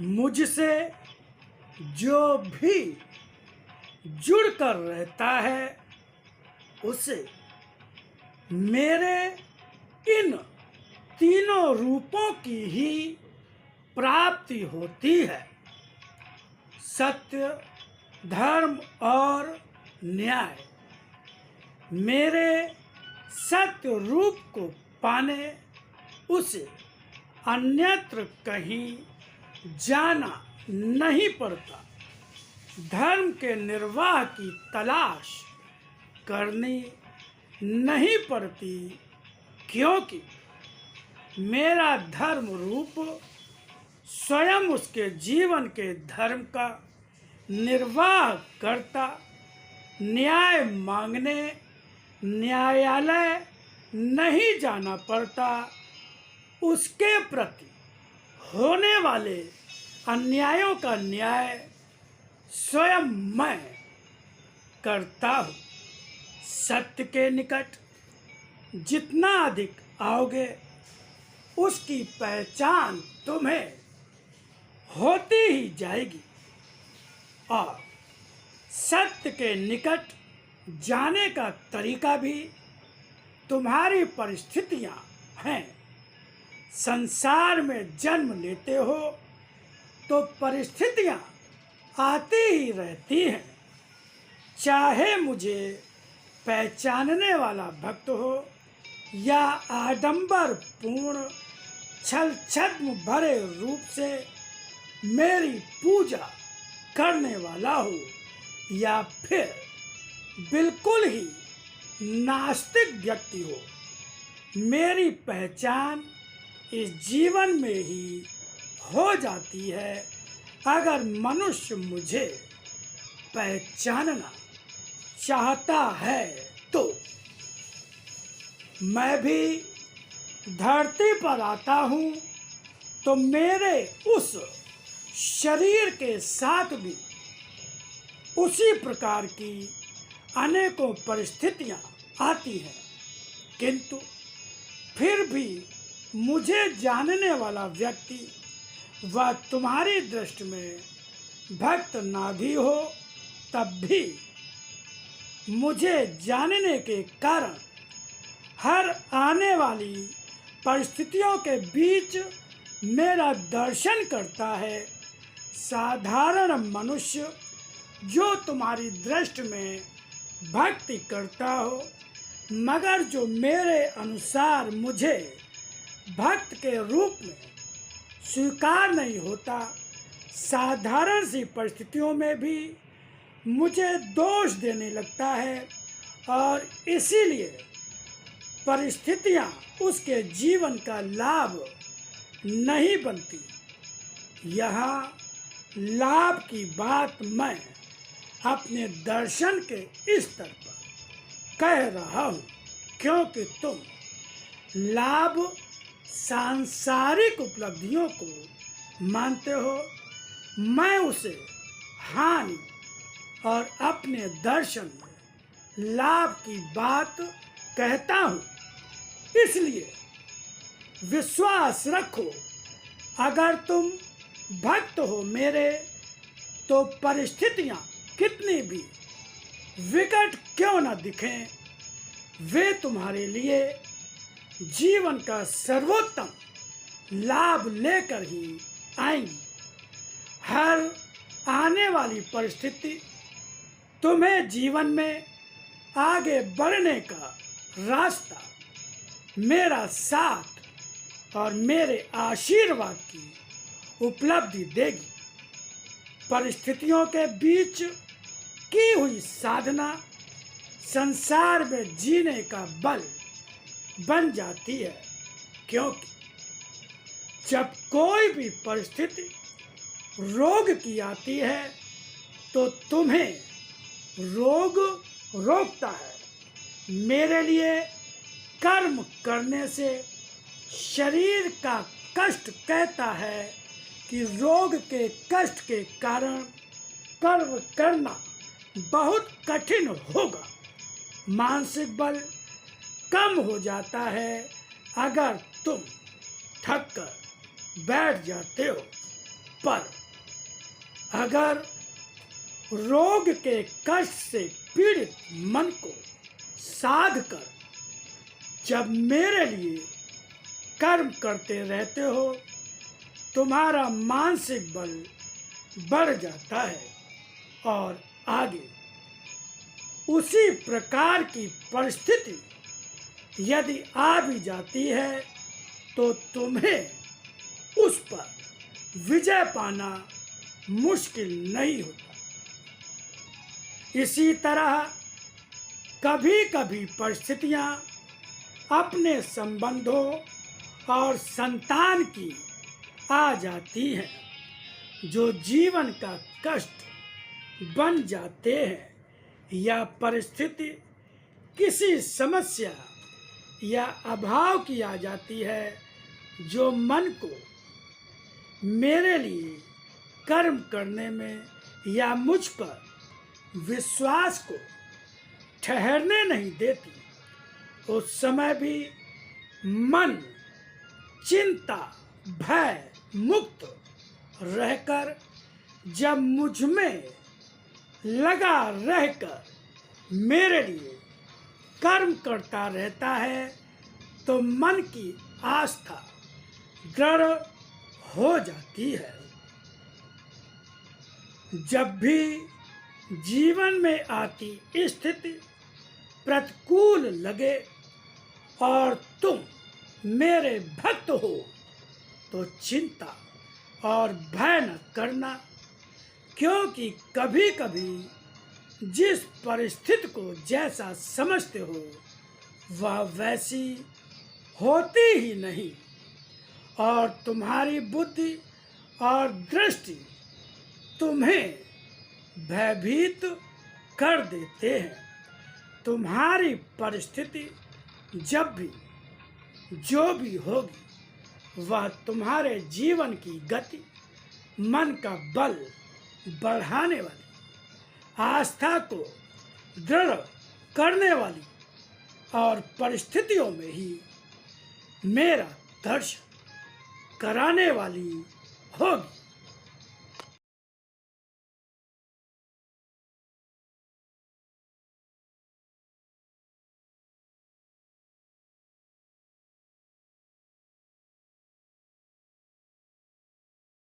मुझसे जो भी जुड़कर रहता है उसे मेरे इन तीनों रूपों की ही प्राप्ति होती है। सत्य, धर्म और न्याय। मेरे सत्य रूप को पाने उसे अन्यत्र कहीं जाना नहीं पड़ता। धर्म के निर्वाह की तलाश करनी नहीं पड़ती, क्योंकि मेरा धर्म रूप स्वयं उसके जीवन के धर्म का निर्वाह करता। न्याय मांगने न्यायालय नहीं जाना पड़ता। उसके प्रति होने वाले अन्यायों का न्याय स्वयं मैं करता हूँ। सत्य के निकट जितना अधिक आओगे उसकी पहचान तुम्हें होती ही जाएगी, और सत्य के निकट जाने का तरीका भी तुम्हारी परिस्थितियां हैं। संसार में जन्म लेते हो तो परिस्थितियां आती ही रहती हैं। चाहे मुझे पहचानने वाला भक्त हो या आडंबर पूर्ण छल छद्म भरे रूप से मेरी पूजा करने वाला हो, या फिर बिल्कुल ही नास्तिक व्यक्ति हो, मेरी पहचान इस जीवन में ही हो जाती है। अगर मनुष्य मुझे पहचानना चाहता है तो मैं भी धरती पर आता हूँ तो मेरे उस शरीर के साथ भी उसी प्रकार की अनेकों परिस्थितियाँ आती हैं, किंतु फिर भी मुझे जानने वाला व्यक्ति वह तुम्हारी दृष्टि में भक्त ना भी हो, तब भी मुझे जानने के कारण हर आने वाली परिस्थितियों के बीच मेरा दर्शन करता है। साधारण मनुष्य जो तुम्हारी दृष्टि में भक्ति करता हो, मगर जो मेरे अनुसार मुझे भक्त के रूप में स्वीकार नहीं होता, साधारण सी परिस्थितियों में भी मुझे दोष देने लगता है, और इसीलिए परिस्थितियां उसके जीवन का लाभ नहीं बनती। यहाँ लाभ की बात मैं अपने दर्शन के स्तर पर कह रहा हूँ, क्योंकि तुम लाभ सांसारिक उपलब्धियों को मानते हो, मैं उसे हानि और अपने दर्शन में लाभ की बात कहता हूँ। इसलिए विश्वास रखो, अगर तुम भक्त हो मेरे, तो परिस्थितियाँ कितनी भी विकट क्यों न दिखें, वे तुम्हारे लिए जीवन का सर्वोत्तम लाभ लेकर ही आएंगी। हर आने वाली परिस्थिति तुम्हें जीवन में आगे बढ़ने का रास्ता, मेरा साथ और मेरे आशीर्वाद की उपलब्धि देगी। परिस्थितियों के बीच की हुई साधना संसार में जीने का बल बन जाती है, क्योंकि जब कोई भी परिस्थिति रोग की आती है तो तुम्हें रोग रोकता है। मेरे लिए कर्म करने से शरीर का कष्ट कहता है कि रोग के कष्ट के कारण कर्म करना बहुत कठिन होगा। मानसिक बल कम हो जाता है अगर तुम थक कर बैठ जाते हो। पर अगर रोग के कष्ट से पीड़ित मन को साध कर जब मेरे लिए कर्म करते रहते हो, तुम्हारा मानसिक बल बढ़ जाता है और आगे उसी प्रकार की परिस्थिति यदि आ भी जाती है तो तुम्हें उस पर विजय पाना मुश्किल नहीं होता। इसी तरह कभी कभी परिस्थितियां अपने संबंधों और संतान की आ जाती हैं जो जीवन का कष्ट बन जाते हैं, या परिस्थिति किसी समस्या या अभाव की आ जाती है जो मन को मेरे लिए कर्म करने में या मुझ पर विश्वास को ठहरने नहीं देती। उस समय भी मन चिंता भय मुक्त रहकर जब मुझ में लगा रहकर मेरे लिए कर्म करता रहता है तो मन की आस्था दृढ़ हो जाती है। जब भी जीवन में आती स्थिति प्रतिकूल लगे और तुम मेरे भक्त हो तो चिंता और भय न करना, क्योंकि कभी कभी जिस परिस्थिति को जैसा समझते हो वह वैसी होती ही नहीं और तुम्हारी बुद्धि और दृष्टि तुम्हें भयभीत कर देते हैं। तुम्हारी परिस्थिति जब भी जो भी होगी वह तुम्हारे जीवन की गति, मन का बल बढ़ाने वाली, आस्था को दृढ़ करने वाली और परिस्थितियों में ही मेरा दर्शन कराने वाली होगी।